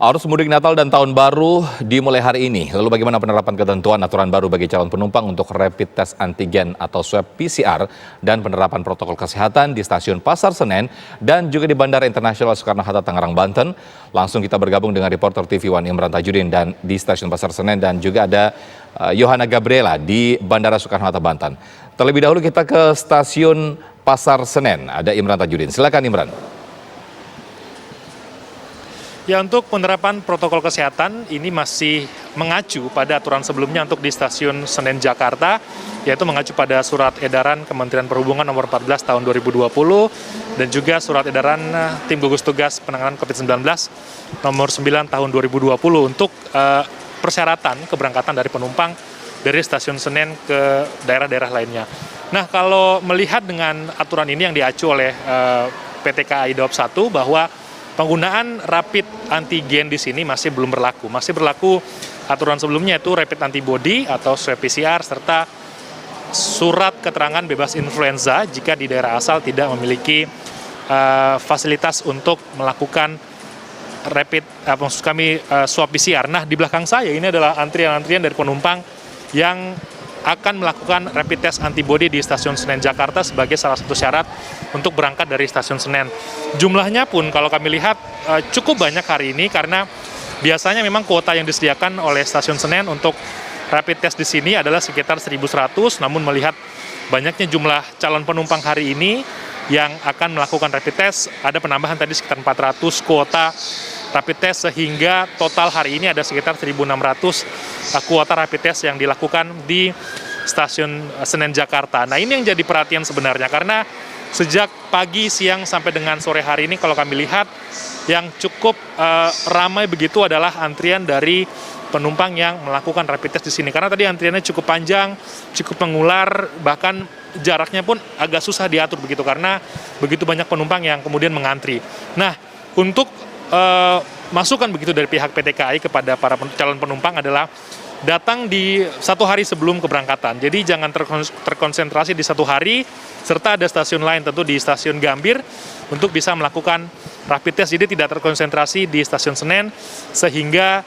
Arus mudik Natal dan Tahun Baru dimulai hari ini. Lalu bagaimana penerapan ketentuan aturan baru bagi calon penumpang untuk rapid test antigen atau swab PCR dan penerapan protokol kesehatan di stasiun Pasar Senen dan juga di Bandara Internasional Soekarno-Hatta Tangerang, Banten. Langsung kita bergabung dengan reporter TV One Imran Tajudin dan di stasiun Pasar Senen dan juga ada Yohana Gabriela di Bandara Soekarno-Hatta, Banten. Terlebih dahulu kita ke stasiun Pasar Senen. Ada Imran Tajudin. Silakan Imran. Ya, untuk penerapan protokol kesehatan ini masih mengacu pada aturan sebelumnya untuk di stasiun Senen Jakarta, yaitu mengacu pada surat edaran Kementerian Perhubungan nomor 14 tahun 2020 dan juga surat edaran Tim Gugus Tugas Penanganan COVID-19 nomor 9 tahun 2020 untuk persyaratan keberangkatan dari penumpang dari stasiun Senen ke daerah-daerah lainnya. Nah, kalau melihat dengan aturan ini yang diacu oleh PT KAI Daob 1 bahwa penggunaan rapid antigen di sini masih belum berlaku. Masih berlaku aturan sebelumnya, yaitu rapid antibody atau swab PCR serta surat keterangan bebas influenza jika di daerah asal tidak memiliki fasilitas untuk melakukan swab PCR. Nah, di belakang saya ini adalah antrian-antrian dari penumpang yang akan melakukan rapid test antibody di stasiun Senen Jakarta sebagai salah satu syarat untuk berangkat dari stasiun Senen. Jumlahnya pun kalau kami lihat cukup banyak hari ini karena biasanya memang kuota yang disediakan oleh stasiun Senen untuk rapid test di sini adalah sekitar 1.100, namun melihat banyaknya jumlah calon penumpang hari ini yang akan melakukan rapid test, ada penambahan tadi sekitar 400 kuota rapid test sehingga total hari ini ada sekitar 1.600 kuota rapid test yang dilakukan di stasiun Senen Jakarta. Nah, ini yang jadi perhatian sebenarnya karena sejak pagi, siang sampai dengan sore hari ini kalau kami lihat yang cukup ramai begitu adalah antrian dari penumpang yang melakukan rapid test di sini. Karena tadi antriannya cukup panjang, cukup mengular, bahkan jaraknya pun agak susah diatur begitu karena begitu banyak penumpang yang kemudian mengantri. Nah, untuk masukan begitu dari pihak PT KAI kepada para calon penumpang adalah datang di satu hari sebelum keberangkatan. Jadi jangan terkonsentrasi di satu hari, serta ada stasiun lain tentu di stasiun Gambir untuk bisa melakukan rapid test. Jadi tidak terkonsentrasi di stasiun Senen sehingga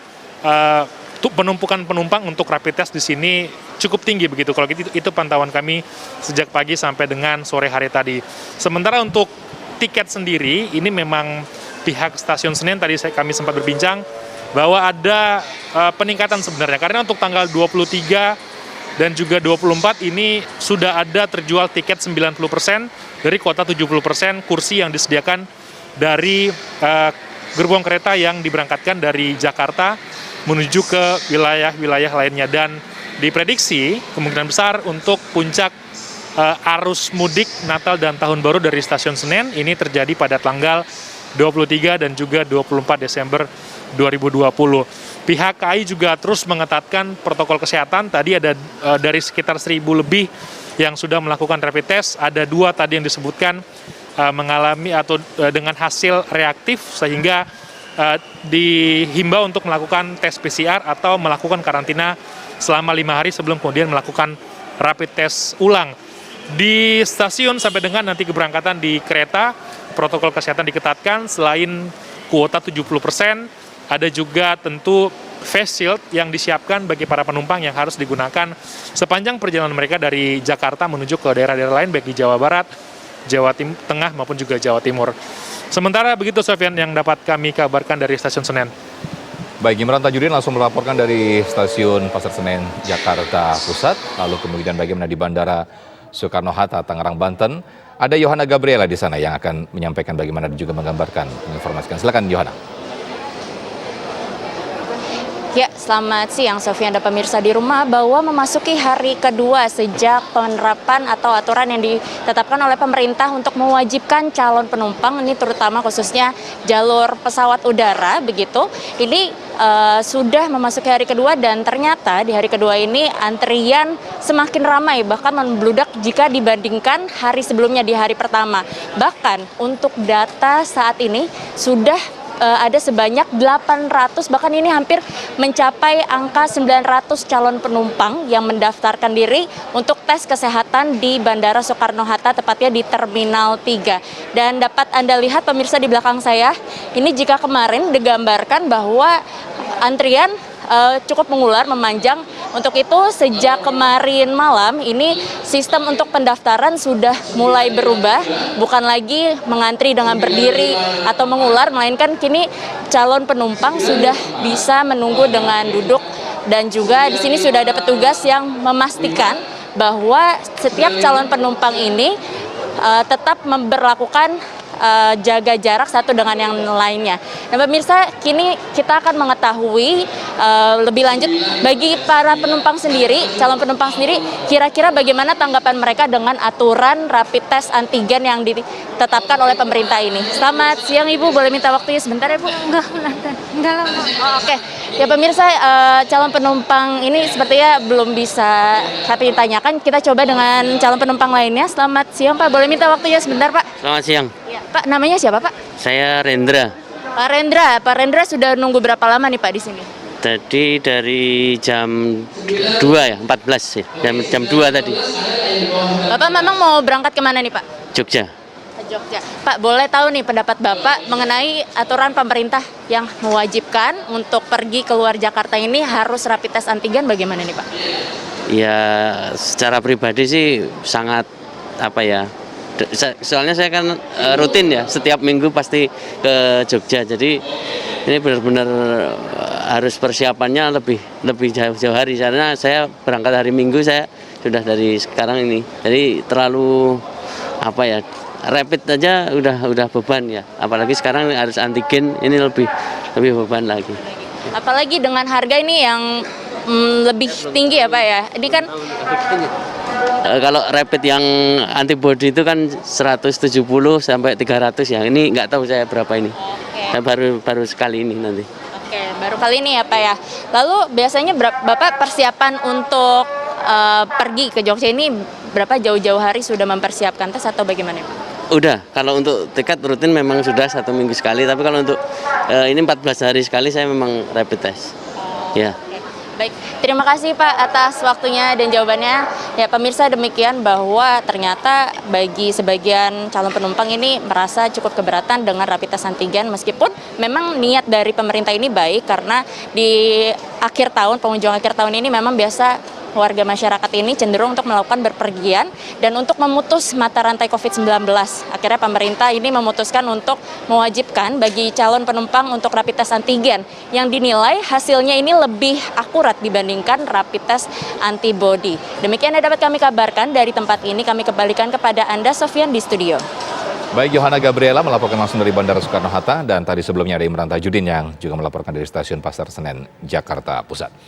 penumpukan penumpang untuk rapid test di sini cukup tinggi begitu. Kalau gitu itu pantauan kami sejak pagi sampai dengan sore hari tadi. Sementara untuk tiket sendiri ini memang pihak stasiun Senen tadi kami sempat berbincang bahwa ada peningkatan sebenarnya karena untuk tanggal 23 dan juga 24 ini sudah ada terjual tiket 90% dari kuota 70% kursi yang disediakan dari gerbong kereta yang diberangkatkan dari Jakarta menuju ke wilayah-wilayah lainnya, dan diprediksi kemungkinan besar untuk puncak arus mudik Natal dan Tahun Baru dari stasiun Senen ini terjadi pada tanggal 23 dan juga 24 Desember 2020. Pihak KAI juga terus mengetatkan protokol kesehatan. Tadi ada dari sekitar 1.000 lebih yang sudah melakukan rapid test. Ada 2 tadi yang disebutkan mengalami atau dengan hasil reaktif sehingga dihimbau untuk melakukan tes PCR atau melakukan karantina selama 5 hari sebelum kemudian melakukan rapid test ulang. Di stasiun sampai dengan nanti keberangkatan di kereta, protokol kesehatan diketatkan. Selain kuota 70%, ada juga tentu face shield yang disiapkan bagi para penumpang yang harus digunakan sepanjang perjalanan mereka dari Jakarta menuju ke daerah-daerah lain baik di Jawa Barat, Jawa Tengah maupun juga Jawa Timur. Sementara begitu, Sofian, yang dapat kami kabarkan dari stasiun Senen. Baik, Imran Tajudin langsung melaporkan dari stasiun Pasar Senen Jakarta Pusat. Lalu kemudian bagaimana di Bandara Soekarno-Hatta Tangerang, Banten. Ada Yohana Gabriela di sana yang akan menyampaikan bagaimana dan juga menggambarkan, menginformasikan. Silakan Yohana. Ya, selamat siang Sofian dan pemirsa di rumah. Bahwa memasuki hari kedua sejak penerapan atau aturan yang ditetapkan oleh pemerintah untuk mewajibkan calon penumpang, ini terutama khususnya jalur pesawat udara begitu, ini sudah memasuki hari kedua dan ternyata di hari kedua ini antrian semakin ramai, bahkan membludak jika dibandingkan hari sebelumnya di hari pertama. Bahkan untuk data saat ini sudah ada sebanyak 800, bahkan ini hampir mencapai angka 900 calon penumpang yang mendaftarkan diri untuk tes kesehatan di Bandara Soekarno-Hatta, tepatnya di Terminal 3. Dan dapat Anda lihat pemirsa di belakang saya, ini jika kemarin digambarkan bahwa antrian cukup mengular, memanjang. Untuk itu sejak kemarin malam ini sistem untuk pendaftaran sudah mulai berubah, bukan lagi mengantri dengan berdiri atau mengular, melainkan kini calon penumpang sudah bisa menunggu dengan duduk, dan juga di sini sudah ada petugas yang memastikan bahwa setiap calon penumpang ini tetap memberlakukan jaga jarak satu dengan yang lainnya. Nah pemirsa, kini kita akan mengetahui lebih lanjut bagi para penumpang sendiri, calon penumpang sendiri, kira-kira bagaimana tanggapan mereka dengan aturan rapid test antigen yang ditetapkan oleh pemerintah ini. Selamat siang Ibu, boleh minta waktunya sebentar ya Bu? Enggak lama. Oh, oke. Ya pemirsa, calon penumpang ini sepertinya belum bisa kami tanyakan. Kita coba dengan calon penumpang lainnya. Selamat siang Pak, boleh minta waktunya sebentar Pak? Selamat siang, Ya, Pak, namanya siapa Pak? saya Rendra. Pak Rendra sudah nunggu berapa lama nih Pak di sini? Tadi dari jam 2 ya, 14 ya, jam 2 tadi, Bapak memang mau berangkat kemana nih Pak? Jogja. Ke Jogja. Pak, boleh tahu nih pendapat Bapak mengenai aturan pemerintah yang mewajibkan untuk pergi keluar Jakarta ini harus rapid test antigen, bagaimana nih Pak? Ya, secara pribadi sih sangat apa ya, soalnya saya kan rutin ya, setiap minggu pasti ke Jogja, jadi ini benar-benar harus persiapannya lebih jauh-jauh hari, karena saya berangkat hari Minggu, saya sudah dari sekarang ini, jadi terlalu apa ya, rapid aja udah beban ya, apalagi sekarang harus antigen, ini lebih beban lagi. Apalagi dengan harga ini yang lebih tinggi ya Pak ya. Ini kan Kalau rapid yang antibody itu kan 170 sampai 300 ya, ini nggak tahu saya berapa ini. Saya baru sekali ini nanti. Oke, baru kali ini ya Pak ya. Lalu biasanya Bapak persiapan untuk pergi ke Jogja ini berapa jauh-jauh hari sudah mempersiapkan tes atau bagaimana Pak? Udah, kalau untuk tiket rutin memang sudah 1 minggu sekali, tapi kalau untuk ini 14 hari sekali saya memang rapid test. Ya. Baik, terima kasih Pak atas waktunya dan jawabannya. Ya pemirsa, demikian bahwa ternyata bagi sebagian calon penumpang ini merasa cukup keberatan dengan rapid test antigen, meskipun memang niat dari pemerintah ini baik, karena di akhir tahun, penghujung akhir tahun ini memang biasa warga masyarakat ini cenderung untuk melakukan berpergian dan untuk memutus mata rantai COVID-19. Akhirnya pemerintah ini memutuskan untuk mewajibkan bagi calon penumpang untuk rapid test antigen yang dinilai hasilnya ini lebih akurat dibandingkan rapid test antibody. Demikian yang dapat kami kabarkan dari tempat ini. Kami kembalikan kepada Anda, Sofian, di studio. Baik, Yohana Gabriela melaporkan langsung dari Bandara Soekarno-Hatta, dan tadi sebelumnya ada Imran Tajudin yang juga melaporkan dari Stasiun Pasar Senen, Jakarta Pusat.